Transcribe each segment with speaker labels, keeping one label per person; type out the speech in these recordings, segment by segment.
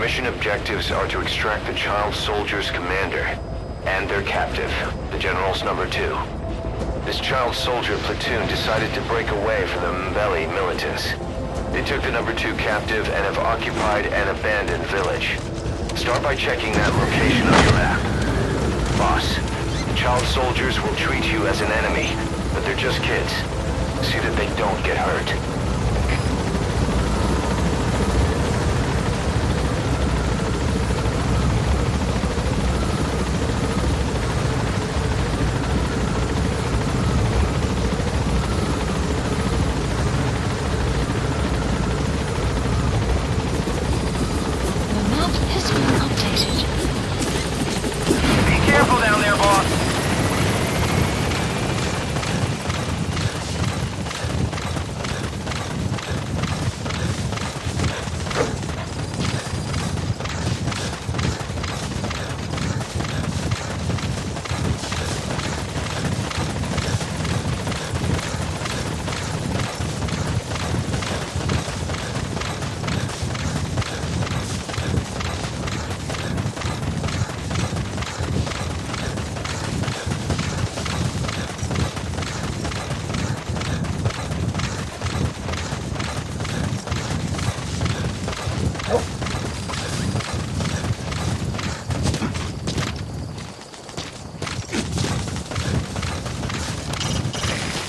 Speaker 1: mission objectives are to extract the child soldier's commander and their captive, the General's number 2. This child soldier platoon decided to break away from the Mbeli militants. They took the number 2 captive and have occupied an abandoned village. Start by checking that location on your map. Boss, the child soldiers will treat you as an enemy, but they're just kids. See that they don't get hurt.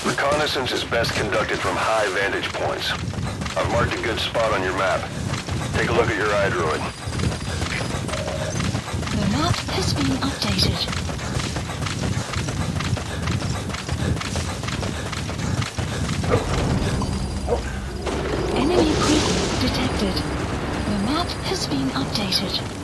Speaker 1: Reconnaissance is best conducted from high vantage points. I've marked a good spot on your map. Take a look at your iDroid.
Speaker 2: The map has been updated. Enemy presence detected. The map has been updated.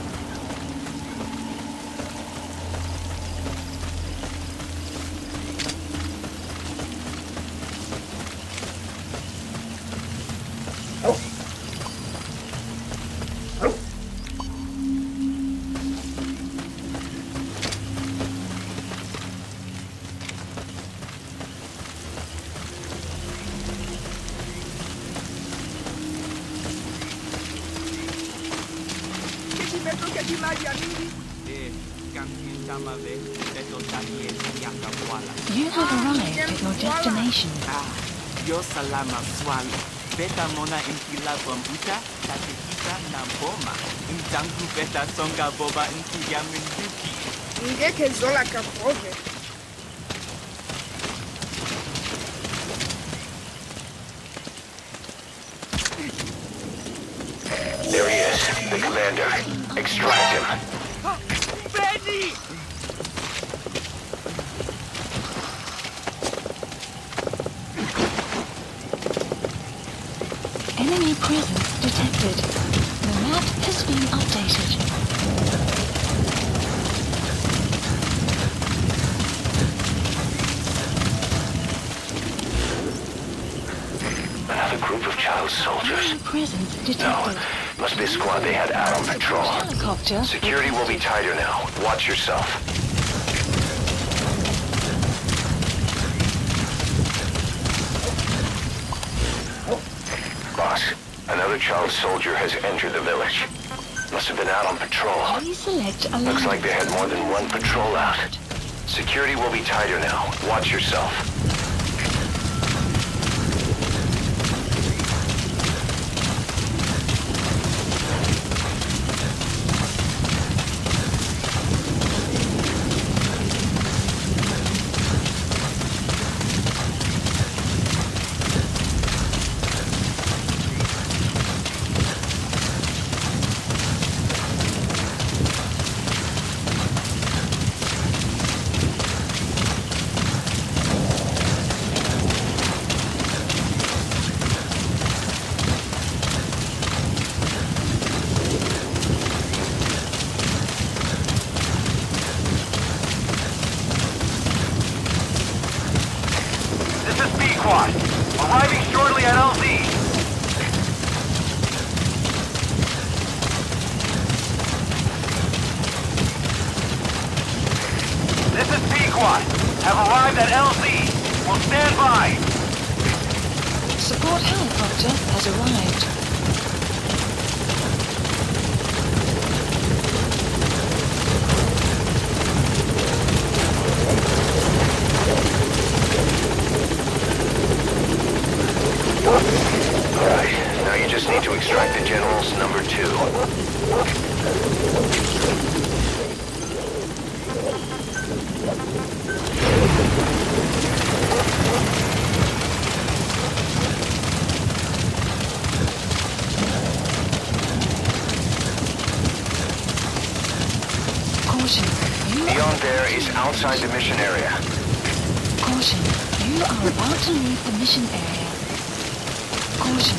Speaker 2: You have arrived at your destination.
Speaker 3: Yo salama swal. Beta mona impila bombuta, tatekita na boma. Intangu beta songa boba intiya minduki.
Speaker 4: Ngeke zola kaprove.
Speaker 1: There he is, the commander. Extract him.
Speaker 3: Benny!
Speaker 2: Enemy presence detected. The map has been updated.
Speaker 1: Another group of child soldiers.
Speaker 2: Enemy presence
Speaker 1: No,
Speaker 2: detected.
Speaker 1: must be a squad they had out on patrol.
Speaker 2: Helicopter.
Speaker 1: Security will be tighter now. Watch yourself. Boss, another child soldier has entered the village. Must have been out on patrol.
Speaker 2: Please select a
Speaker 1: Looks like they had more than one patrol out. Security will be tighter now. Watch yourself. Arriving shortly at LZ. This is Pequot. Have arrived at LZ. Will stand by.
Speaker 2: Support helicopter has arrived.
Speaker 1: inside the mission area.
Speaker 2: Caution, you are about to leave the mission area. Caution,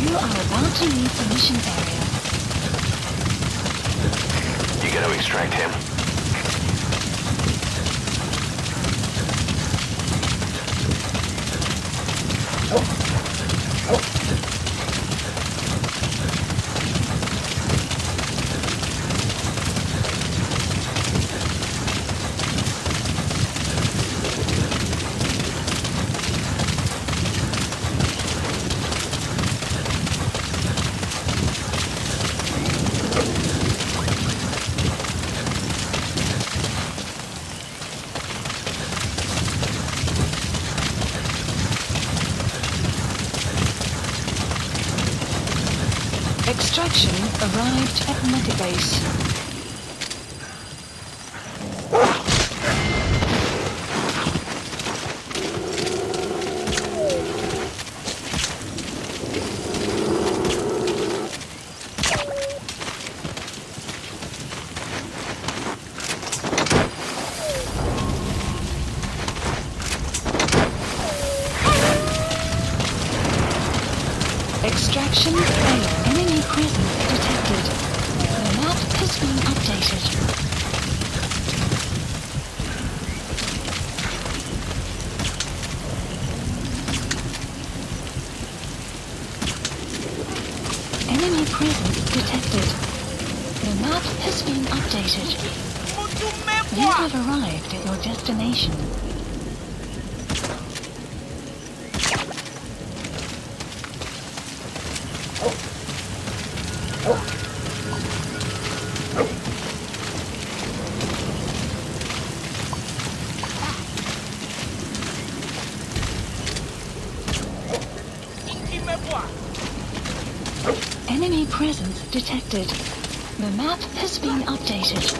Speaker 2: you are about to leave the mission area.
Speaker 1: You gotta extract him.
Speaker 2: Extraction arrived at Metagase. Extraction failed. Enemy presence detected. The map has been updated. Enemy presence detected. The map has been updated. You have arrived at your destination. Enemy presence detected. The map has been updated.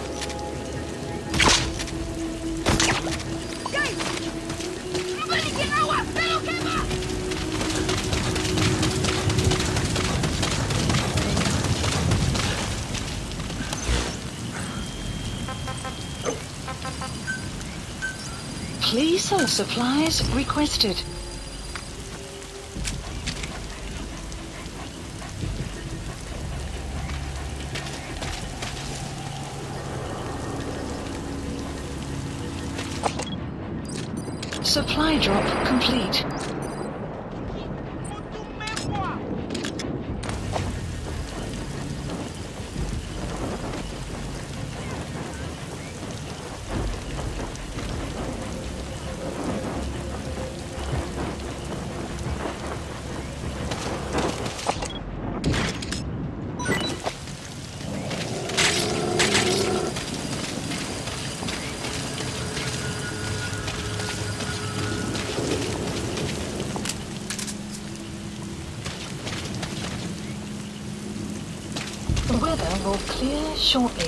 Speaker 2: Please all supplies requested. Supply drop complete. The weather will clear shortly.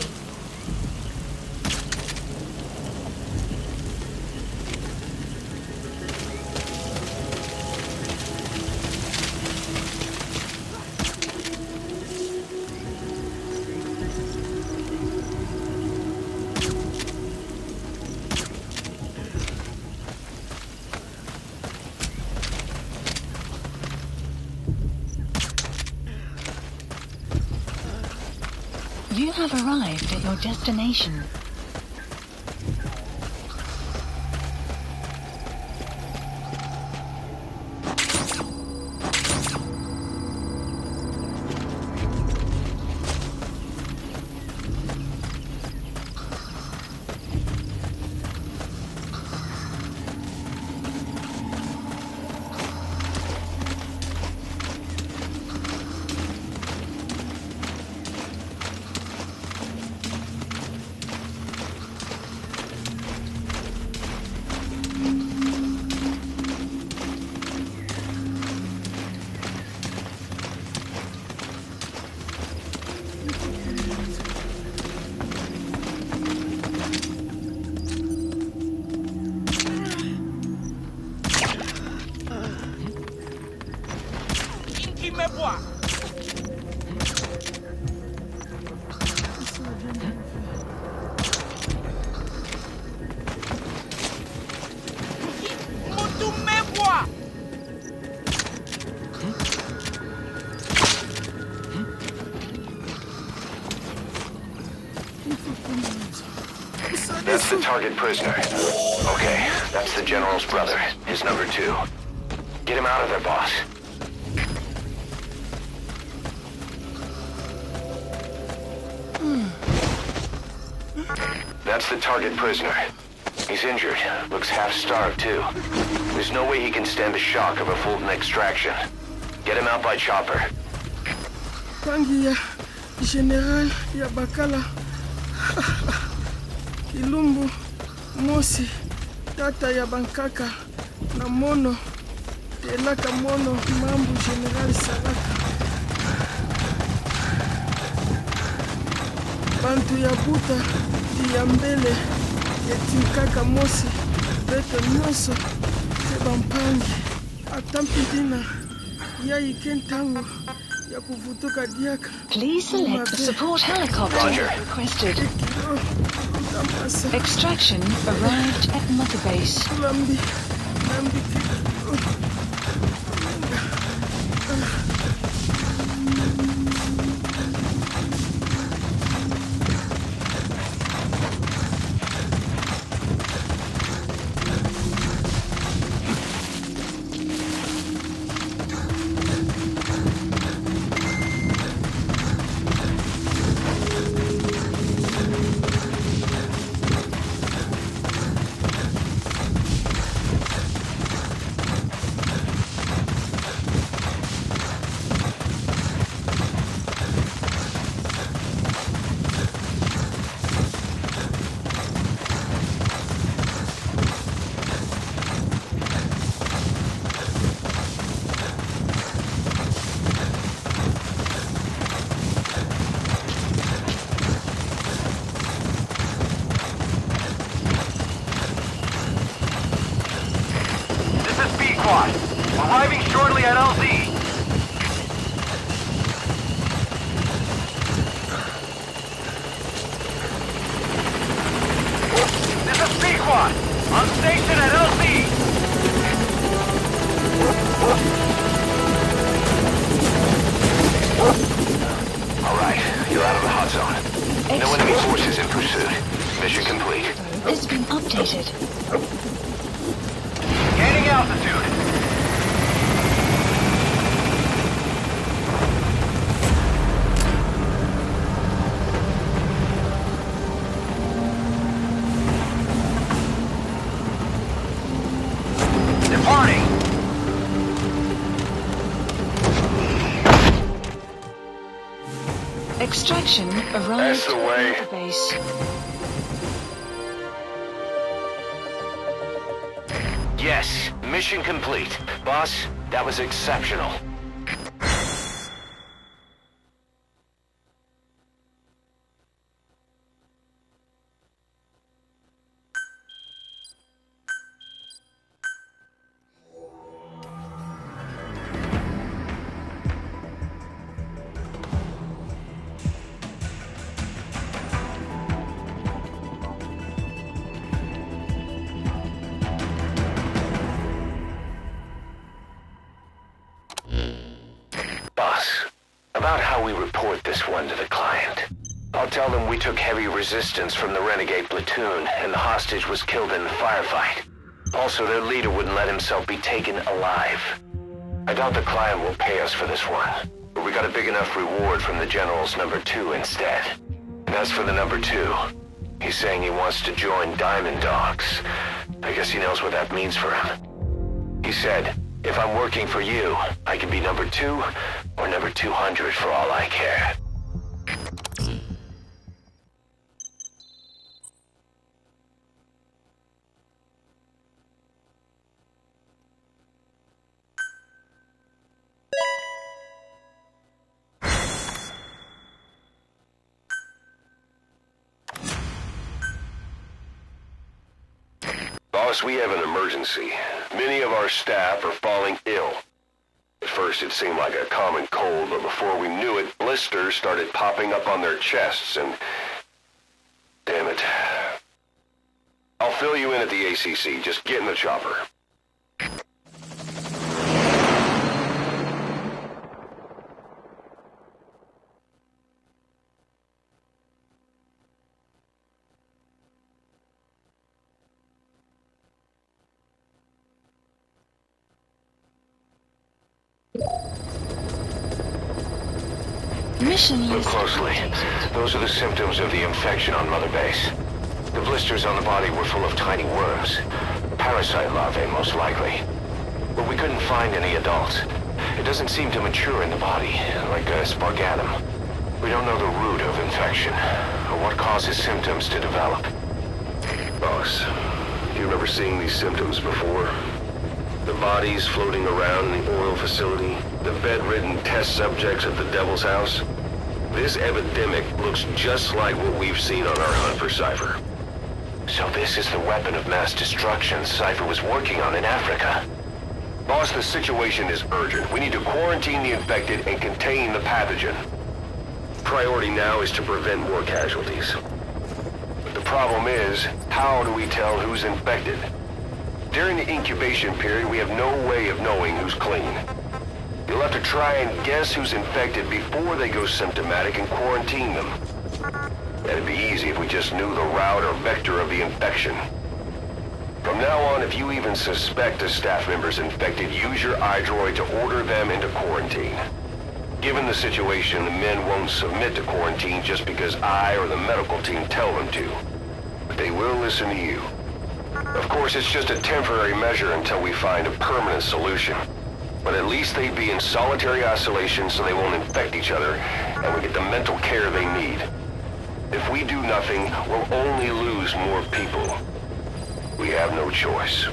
Speaker 2: You have arrived at your destination.
Speaker 1: the target prisoner. Okay, that's the General's brother, his number 2. Get him out of there, boss. That's the target prisoner. He's injured. Looks half-starved, too. There's no way he can stand the shock of a Fulton extraction. Get him out by chopper.
Speaker 5: Tangi ya General ya Bakala Ilumbu Mosi Tata ya Bankaka na Mono Telaka Mono Mambu General Salaka Bantu ya Buta ya mbele ya Tinkaka Mosi Beto Nyoso Tebampangi Atampidina ya Ikentango ya kuvutuka diaka.
Speaker 2: Please select the support helicopter
Speaker 1: Roger.
Speaker 2: requested. Extraction arrived at Mother Base.
Speaker 5: Lambi
Speaker 1: Arriving shortly at LZ. This is P-Quad. On station at LZ. Alright, you're out of the hot zone. No enemy forces in pursuit. Mission complete.
Speaker 2: It's been updated.
Speaker 1: Gaining altitude. Departing.
Speaker 2: Extraction arrived
Speaker 1: the way.
Speaker 2: at the base.
Speaker 1: Yes, mission complete. Boss, that was exceptional. About how we report this one to the client. I'll tell them we took heavy resistance from the renegade platoon and the hostage was killed in the firefight. Also, their leader wouldn't let himself be taken alive. I doubt the client will pay us for this one, but we got a big enough reward from the General's number 2 instead. And as for the number 2, he's saying he wants to join Diamond Dogs. I guess he knows what that means for him. He said, if I'm working for you, I can be number 2 or number 200 for all I care. Boss, we have an emergency. Many of our staff are falling ill. At first it seemed like a common cold, but before we knew it, blisters started popping up on their chests and... Damn it. I'll fill you in at the ACC. Just get in the chopper.
Speaker 2: mission
Speaker 1: Look
Speaker 2: is
Speaker 1: closely.
Speaker 2: updated.
Speaker 1: Those are the symptoms of the infection on Mother Base. The blisters on the body were full of tiny worms. Parasite larvae, most likely. But we couldn't find any adults. It doesn't seem to mature in the body, like a spargatum. We don't know the root of infection, or what causes symptoms to develop.
Speaker 6: Boss, do you remember seeing these symptoms before? The bodies floating around in the oil facility, the bedridden test subjects at the Devil's House. This epidemic looks just like what we've seen on our hunt for Cypher.
Speaker 1: So this is the weapon of mass destruction Cypher was working on in Africa. Boss, the situation is urgent. We need to quarantine the infected and contain the pathogen.
Speaker 6: Priority now is to prevent more casualties.
Speaker 1: But the problem is, how do we tell who's infected? During the incubation period, we have no way of knowing who's clean. You'll have to try and guess who's infected before they go symptomatic and quarantine them. That'd be easy if we just knew the route or vector of the infection. From now on, if you even suspect a staff member's infected, use your iDroid to order them into quarantine. Given the situation, the men won't submit to quarantine just because I or the medical team tell them to. But they will listen to you. Of course, it's just a temporary measure until we find a permanent solution. But at least they'd be in solitary isolation so they won't infect each other, and we get the mental care they need. If we do nothing, we'll only lose more people. We have no choice.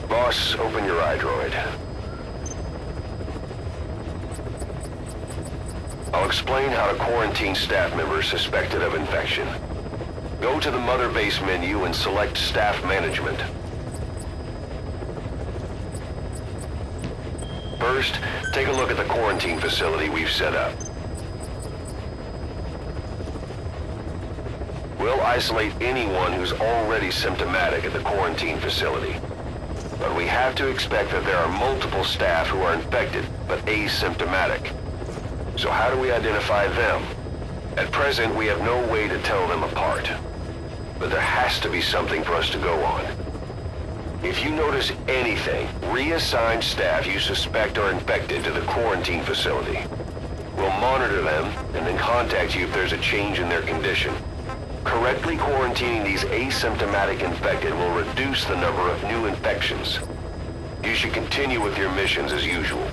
Speaker 1: Boss, open your iDroid. I'll explain how to quarantine staff members suspected of infection. Go to the Mother Base menu and select Staff Management. First, take a look at the quarantine facility we've set up. We'll isolate anyone who's already symptomatic at the quarantine facility. But we have to expect that there are multiple staff who are infected, but asymptomatic. So how do we identify them? At present, we have no way to tell them apart. But there has to be something for us to go on. If you notice anything, reassign staff you suspect are infected to the quarantine facility. We'll monitor them and then contact you if there's a change in their condition. Correctly quarantining these asymptomatic infected will reduce the number of new infections. You should continue with your missions as usual.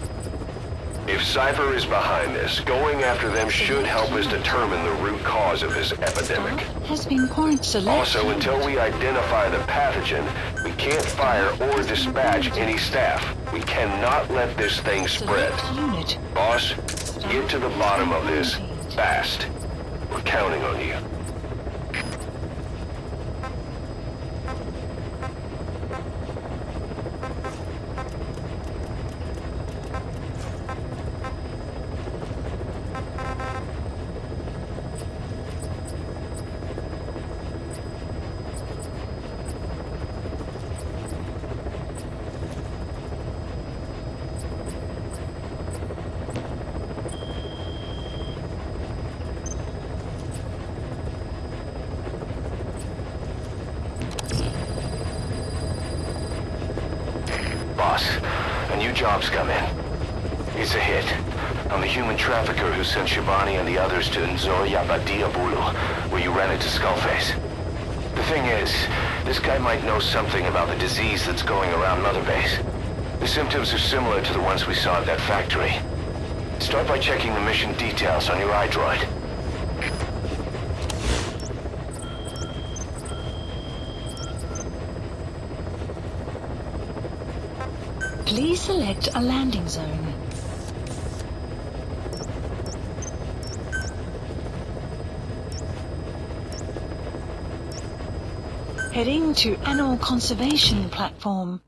Speaker 1: If Cypher is behind this, going after them should help us determine the root cause of this epidemic.
Speaker 2: Has been quarantined.
Speaker 1: Also, until we identify the pathogen, we can't fire or dispatch any staff. We cannot let this thing spread.
Speaker 2: Unit.
Speaker 1: Boss, get to the bottom of this fast. We're counting on you. Boss, a new job's come in. It's a hit. I'm the human trafficker who sent Shibani and the others to Nzoya Badia Bulu, where you ran into Skullface. The thing is, this guy might know something about the disease that's going around Mother Base. The symptoms are similar to the ones we saw at that factory. Start by checking the mission details on your iDroid.
Speaker 2: Please select a landing zone. Heading to Animal Conservation Platform.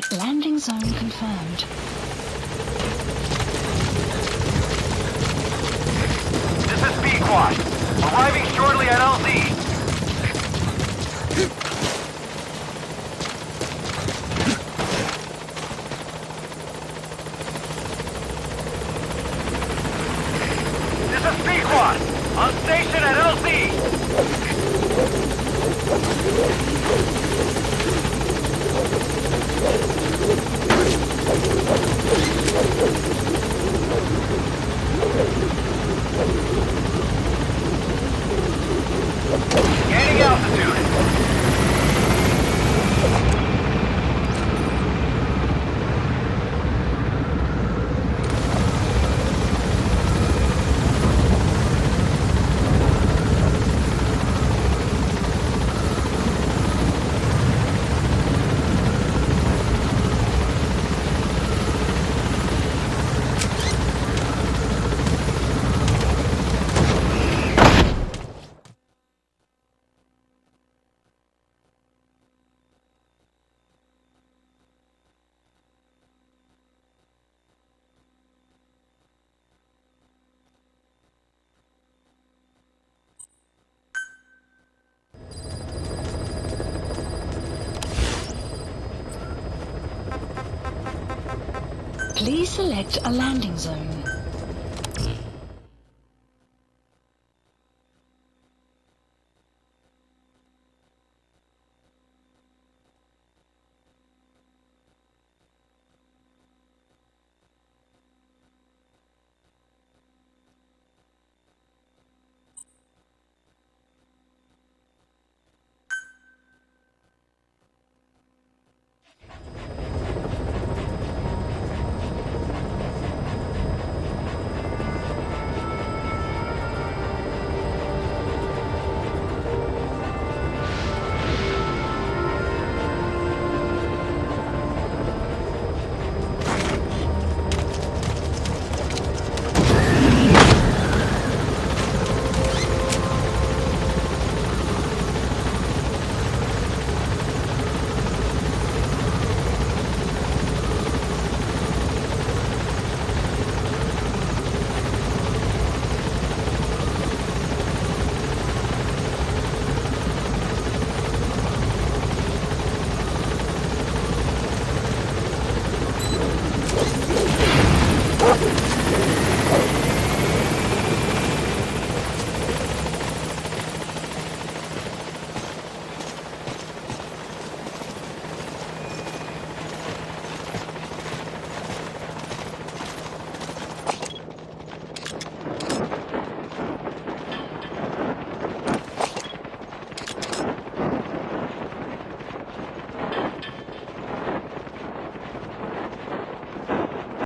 Speaker 2: Alright, landing zone confirmed.
Speaker 1: This is Speedquad. Arriving shortly at LZ. This is Speedquad. On station at LZ. Gaining altitude.
Speaker 2: Please select a landing zone.